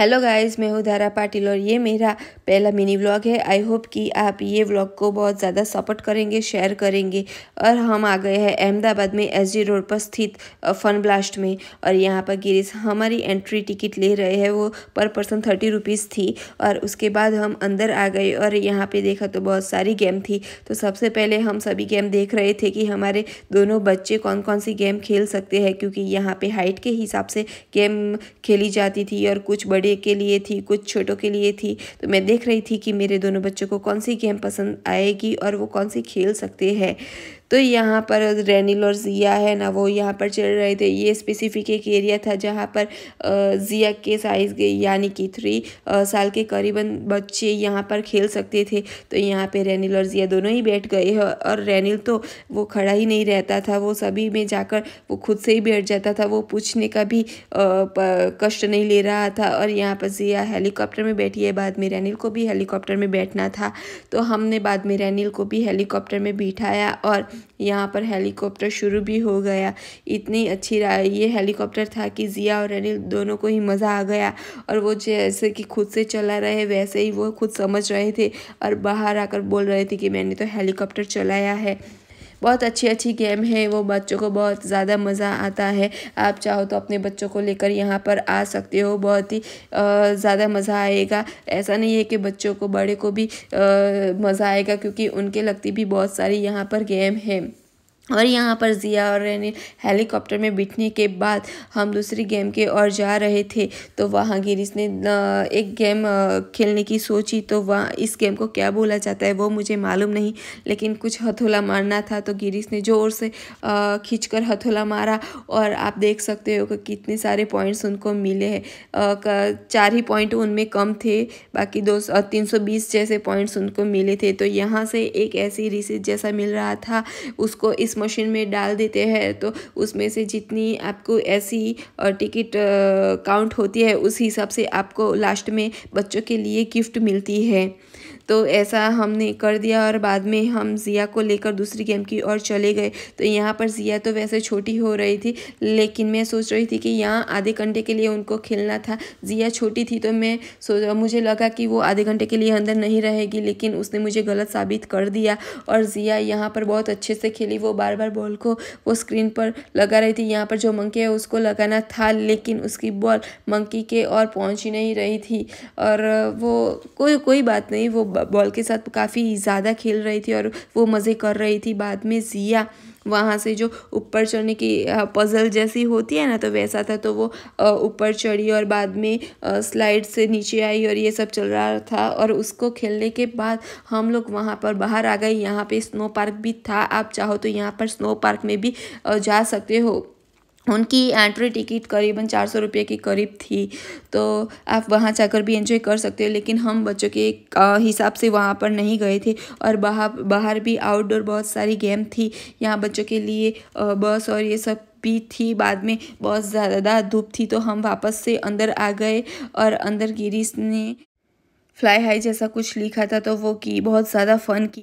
Hello guys, मैं हूँ धारा पाटिल और ये मेरा पहला मिनी व्लॉग है। आई होप कि आप ये व्लॉग को बहुत ज़्यादा सपोर्ट करेंगे, शेयर करेंगे। और हम आ गए हैं अहमदाबाद में एसजी रोड पर स्थित फन ब्लास्ट में। और यहाँ पर गिरीश हमारी एंट्री टिकट ले रहे हैं, वो पर पर्सन 30 रुपीज़ थी। और उसके बाद हम अंदर आ गए और यहाँ पे देखा तो बहुत सारी गेम थी। तो सबसे पहले हम सभी गेम देख रहे थे कि हमारे दोनों बच्चे कौन कौन सी गेम खेल सकते हैं, क्योंकि यहाँ पे हाइट के हिसाब से गेम खेली जाती थी और कुछ बड़े के लिए थी, कुछ छोटों के लिए थी। तो मैं देख रही थी कि मेरे दोनों बच्चों को कौन सी गेम पसंद आएगी और वो कौन सी खेल सकते हैं। तो यहाँ पर रेनिल और जिया है ना, वो यहाँ पर चल रहे थे। ये स्पेसिफिक एक एरिया था जहाँ पर जिया के साइज़ के यानी कि 3 साल के करीबन बच्चे यहाँ पर खेल सकते थे। तो यहाँ पे रेनिल और जिया दोनों ही बैठ गए हैं। और रेनिल तो वो खड़ा ही नहीं रहता था, वो सभी में जाकर वो खुद से ही बैठ जाता था, वो पूछने का भी कष्ट नहीं ले रहा था। और यहाँ पर जिया हेलीकॉप्टर में बैठी है, बाद में रेनिल को भी हेलीकॉप्टर में बैठना था। तो हमने बाद में रेनिल को भी हेलीकॉप्टर में बिठाया और यहाँ पर हेलीकॉप्टर शुरू भी हो गया। इतनी अच्छी ये हेलीकॉप्टर था कि जिया और रेनिल दोनों को ही मज़ा आ गया। और वो जैसे कि खुद से चला रहे वैसे ही वो खुद समझ रहे थे और बाहर आकर बोल रहे थे कि मैंने तो हेलीकॉप्टर चलाया है। बहुत अच्छी गेम है, वो बच्चों को बहुत ज़्यादा मज़ा आता है। आप चाहो तो अपने बच्चों को लेकर यहाँ पर आ सकते हो, बहुत ही ज़्यादा मज़ा आएगा। ऐसा नहीं है कि बच्चों को, बड़े को भी मज़ा आएगा, क्योंकि उनके लगती भी बहुत सारी यहाँ पर गेम है। और यहाँ पर जिया और रेनिल हेलीकॉप्टर में बैठने के बाद हम दूसरी गेम के और जा रहे थे। तो वहाँ गिरीश ने एक गेम खेलने की सोची। तो वहाँ इस गेम को क्या बोला जाता है वो मुझे मालूम नहीं, लेकिन कुछ हथौला मारना था। तो गिरीश ने ज़ोर से खींचकर हथौला मारा और आप देख सकते हो कि कितने सारे पॉइंट्स उनको मिले हैं। 4 ही पॉइंट उनमें कम थे, बाकी 320 जैसे पॉइंट्स उनको मिले थे। तो यहाँ से एक ऐसी रिसीट जैसा मिल रहा था, उसको इस मशीन में डाल देते हैं तो उसमें से जितनी आपको ऐसी टिकट काउंट होती है उस हिसाब से आपको लास्ट में बच्चों के लिए गिफ्ट मिलती है। तो ऐसा हमने कर दिया और बाद में हम जिया को लेकर दूसरी गेम की ओर चले गए। तो यहाँ पर जिया तो वैसे छोटी हो रही थी, लेकिन मैं सोच रही थी कि यहाँ आधे घंटे के लिए उनको खेलना था। जिया छोटी थी तो मुझे लगा कि वो आधे घंटे के लिए अंदर नहीं रहेगी, लेकिन उसने मुझे गलत साबित कर दिया। और जिया यहाँ पर बहुत अच्छे से खेली, वो बार बार बॉल को वो स्क्रीन पर लगा रही थी। यहाँ पर जो मंकी है उसको लगाना था, लेकिन उसकी बॉल मंकी के और पहुँच ही नहीं रही थी। और वो कोई बात नहीं, वो बॉल के साथ काफ़ी ज़्यादा खेल रही थी और वो मज़े कर रही थी। बाद में जिया वहाँ से जो ऊपर चढ़ने की पजल जैसी होती है ना, तो वैसा था। तो वो ऊपर चढ़ी और बाद में स्लाइड से नीचे आई और ये सब चल रहा था। और उसको खेलने के बाद हम लोग वहाँ पर बाहर आ गए। यहाँ पे स्नो पार्क भी था, आप चाहो तो यहाँ पर स्नो पार्क में भी जा सकते हो। उनकी एंट्री टिकट करीबन 400 रुपये के करीब थी, तो आप वहाँ जाकर भी एंजॉय कर सकते हो। लेकिन हम बच्चों के हिसाब से वहाँ पर नहीं गए थे। और बाहर भी आउटडोर बहुत सारी गेम थी यहाँ बच्चों के लिए, बस और ये सब भी थी। बाद में बहुत ज़्यादा धूप थी तो हम वापस से अंदर आ गए। और अंदर गिरीश ने फ्लाई हाई जैसा कुछ लिखा था तो वो की बहुत ज़्यादा फ़न की।